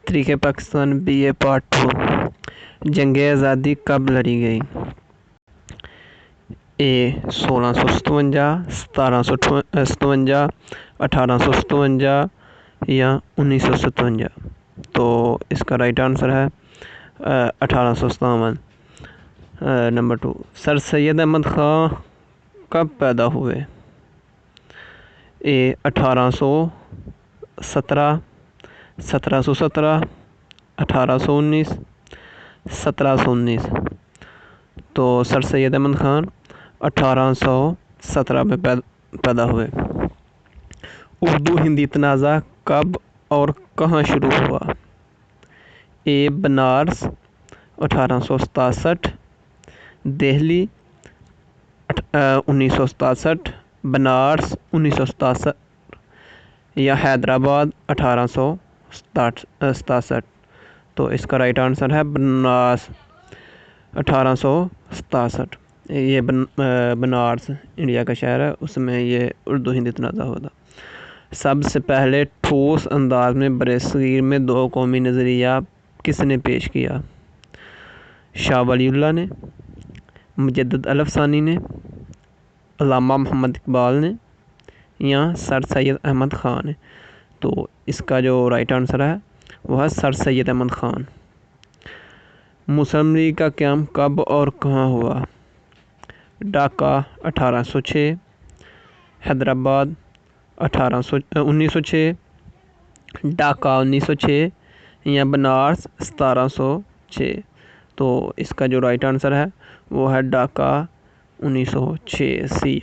तहरीक Pakistan BA part 2। जंग आज़ादी कब लड़ी गई? ए 1657, 1757, 1857 या 1957। तो इसका राइट आंसर है 1857। नंबर 2, सर सैयद अहमद ख़ान कब पैदा हुए? ए 1817, 1717, 1819, 1719। तो सर सैयद अहमद ख़ान 1817 में पैदा हुए। उर्दू हिंदी तनाज़ा कब और कहाँ शुरू हुआ? ए बनारस 1867, दिल्ली 1967, बनारस 1967 या हैदराबाद 1867। तो इसका राइट आंसर है बनारस 1867। ये बनारस इंडिया का शहर है, उसमें ये उर्दू हिंदी तनाज़ा हुआ था। सबसे पहले ठोस अंदाज में बरसगीर में दो कौमी नज़रिया किसने पेश किया? शाह वलीउल्लाह ने, मुजद्दिद अल-अफ़सानी ने, अल्लामा मोहम्मद इकबाल ने या सर सैयद अहमद ख़ान ने। तो इसका जो राइट आंसर है वह है सर सैयद अहमद ख़ान। मुस्लिम लीग का क़याम कब और कहाँ हुआ? ढाका 1806, हैदराबाद 1906, ढाका 1906 या बनारस 1706। तो इसका जो राइट आंसर है वो है ढाका 1906 सी।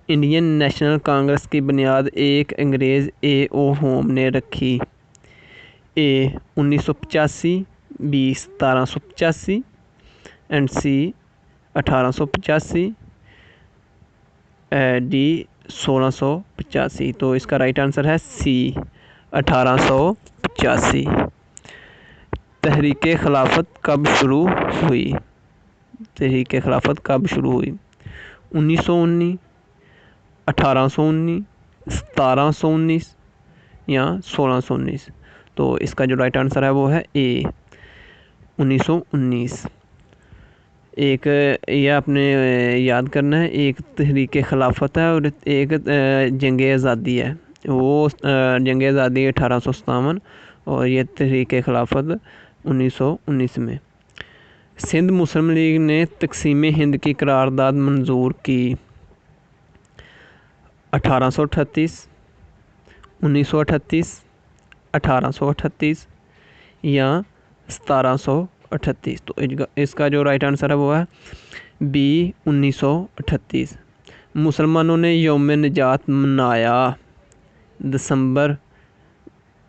इंडियन नेशनल कांग्रेस की बुनियाद एक अंग्रेज़ A.O. होम ने रखी। ए 1985, B 1785 एंड C 1885, D 1685। तो इसका राइट आंसर है C 1885। तहरीक खिलाफत कब शुरू हुई? तहरीक खिलाफत कब शुरू हुई? 1919, 1819, 1719 या 1619। तो इसका जो राइट आंसर है वो है ए 1919। एक ये आपने याद करना है, एक तहरीक खिलाफत है और एक जंग आज़ादी है। वो जंग आज़ादी 1857 और ये तहरीक खिलाफत 1919 में। सिंध मुस्लिम लीग ने तक़सीम हिंद की करारदाद मंजूर की। 1838, 1938, 1838 या 1738। तो इसका जो राइट आंसर है वो है B 1938। मुसलमानों ने यौम निजात मनाया दिसंबर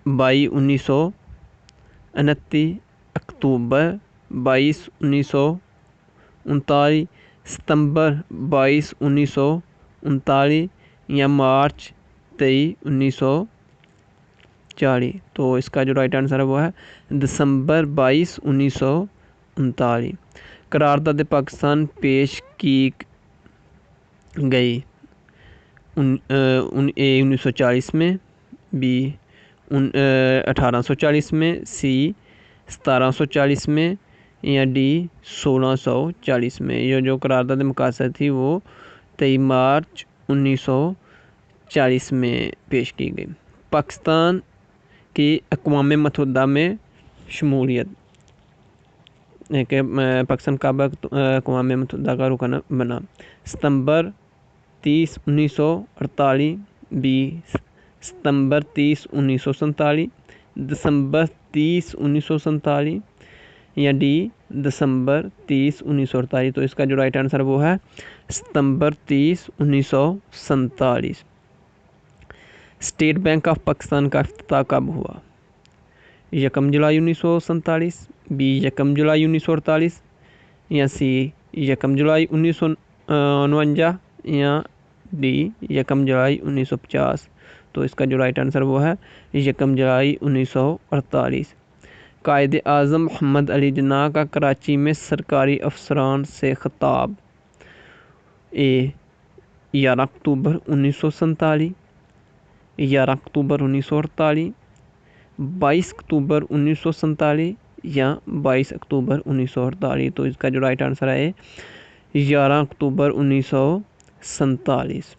22, 1929, अक्टूबर 22, 1939, सितंबर 22, 1939 या मार्च 23, 1940। तो इसका जो राइट आंसर है वो है दिसंबर 22, 1939। करारदाद पाकिस्तान पेश की गई। A 1940 में, B 1840 में, C 1740 में या D 1640 में। ये जो करारदाद मुकासर थी वो 23 मार्च 1940 में पेश की गई। पाकिस्तान की अक़वाम मुत्तहिदा में शमूलियत। पाकिस्तान कब अक़वाम मुत्तहिदा का रुकन बना? सितंबर 30, 1948, B सितंबर 30, 1947, दिसंबर 30, 1947 या D दिसंबर 30, 1948। तो इसका जो राइट आंसर वो है सितंबर 30, 1947। स्टेट बैंक ऑफ पाकिस्तान का इफ्तिताह कब हुआ? 1 जुलाई 1947, B 1 जुलाई 1948 या C 1 जुलाई 1949 या D 1 जुलाई 1950। तो इसका जो राइट आंसर वो है 1 जुलाई 1948। कायद आज़म मोहम्मद अली जिन्ना का कराची में सरकारी अफसरान से खिताब। ए 11 अक्टूबर 1947, 11 अक्टूबर 1948, 22 अक्टूबर 1947 या 22 अक्टूबर 1948। तो इसका जो राइट आंसर है 11 अक्टूबर 1947।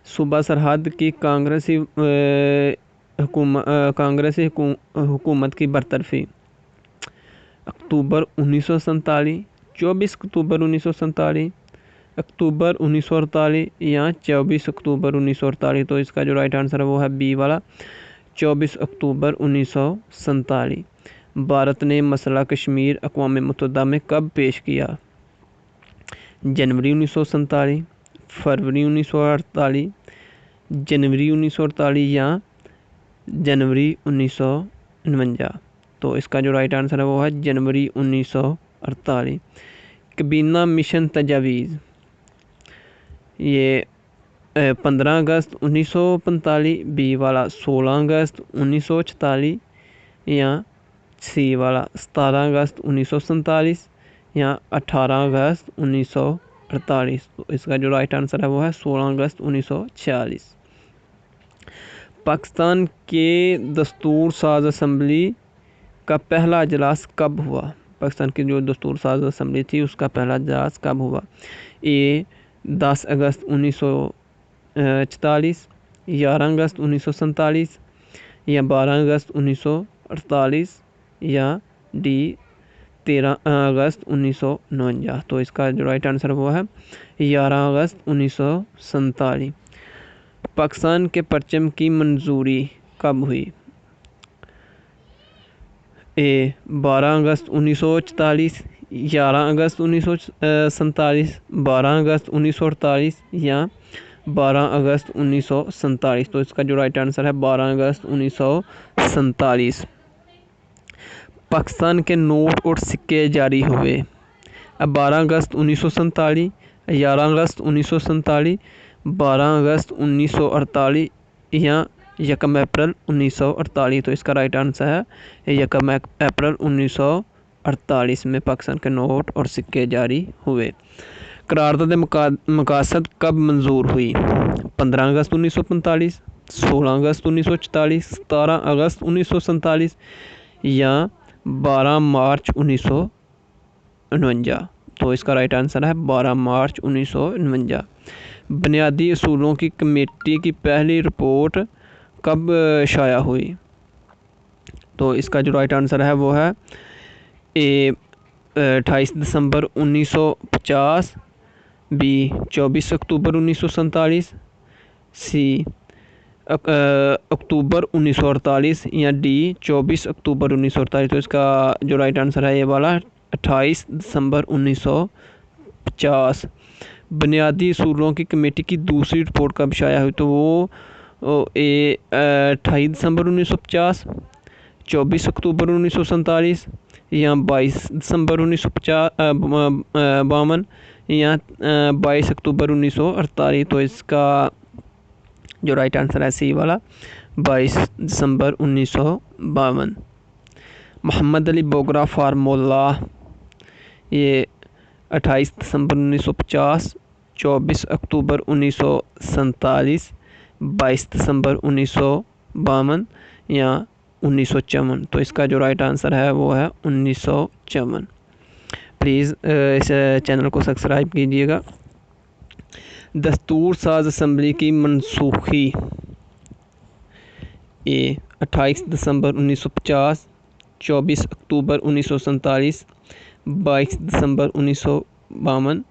सूबा सरहद की कांग्रेसी हुकूमत की बरतरफी अक्टूबर 1947, 24 अक्टूबर 1947, अक्टूबर 1948 या 24 अक्टूबर 1948। तो इसका जो राइट आंसर है वो है बी वाला 24 अक्टूबर 1947। भारत ने मसला कश्मीर अक़वाम मुत्तहिदा में कब पेश किया? जनवरी 1947, फरवरी 1948, जनवरी 1948 या जनवरी 1949। तो इसका जो राइट आंसर है वो है जनवरी 1948। कबीना मिशन तजावीज़ ये 15 अगस्त 1945, बी वाला 16 अगस्त 1946 या सी वाला 17 अगस्त 1947 या 18 अगस्त 1948। तो इसका जो राइट आंसर है वो है 16 अगस्त 1946। पाकिस्तान के दस्तूर साज असम्बली का पहला इजलास कब हुआ? पाकिस्तान की जो दस्तूर साज असम्बली थी उसका पहला इजलास कब हुआ? ए 10 अगस्त 1946, 11 अगस्त 1947 या 12 अगस्त 1948 या डी 13 अगस्त 1949। तो इसका जो राइट आंसर वो है 11 अगस्त 1947। पाकिस्तान के परचम की मंजूरी कब हुई? ए 12 अगस्त 1944, 11 अगस्त 1947, 12 अगस्त 1948 या 12 अगस्त 1947। तो इसका जो राइट आंसर है 12 अगस्त 1947। पाकिस्तान के नोट और सिक्के जारी हुए 12 अगस्त 1947, 11 अगस्त 1947, 12 अगस्त 1948 या 1 अप्रैल 1948। तो इसका राइट आंसर है 1 अप्रैल 1948 में पाकिस्तान के नोट और सिक्के जारी हुए। करारदाद मकासद कब मंजूर हुई? 15 अगस्त 1945, 16 अगस्त 1944, 17 अगस्त 1947 या 12 मार्च 1949। तो इसका राइट आंसर है 12 मार्च 1949। बुनियादी असूलों की कमेटी की पहली रिपोर्ट कब शाया हुई? तो इसका जो राइट आंसर है वो है ए 28 दिसंबर 1950, बी 24 अक्टूबर 1947, सी अक्टूबर 1948 या डी 24 अक्टूबर 1948। तो इसका जो राइट आंसर है ये वाला 28 दिसंबर 1950। बुनियादी असूलों की कमेटी की दूसरी रिपोर्ट कब शाया हुई? तो वो 28 दिसंबर 1950, 24 अक्टूबर 1947 या 22 दिसंबर 1952 या 22 अक्टूबर 1948। तो इसका जो राइट आंसर है सी वाला 22 दिसंबर 1952। मोहम्मद अली बोगरा फार्मूला ये 28 दिसंबर 1950, 24 अक्टूबर 1947, 22 दिसंबर 1952 या 1954। तो इसका जो राइट आंसर है वो है 1954। प्लीज़ इस चैनल को सब्सक्राइब कीजिएगा। दस्तूर साज असम्बली की मनसूखी ए 28 दिसंबर 1950, 24 अक्टूबर 1947, 22 दिसंबर 1952,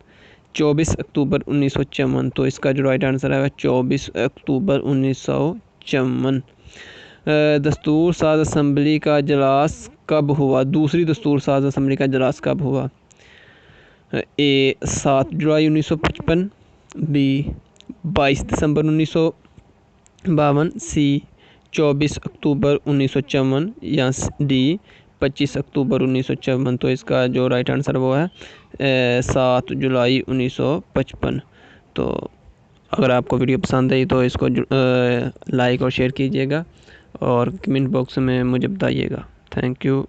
24 अक्टूबर 1954। तो इसका जो राइट आंसर है 24 अक्टूबर 1954। दस्तूर साज असम्बली का इजलास कब हुआ? दूसरी दस्तूर साज असम्बली का इजलास कब हुआ? ए 7 जुलाई 1955, बी 22 दिसंबर 1952, सी 24 अक्टूबर 1954 या डी 25 अक्टूबर 1954। तो इसका जो राइट आंसर वो है 7 जुलाई 1955। तो अगर आपको वीडियो पसंद आई तो इसको लाइक और शेयर कीजिएगा और कमेंट बॉक्स में मुझे बताइएगा। Thank you.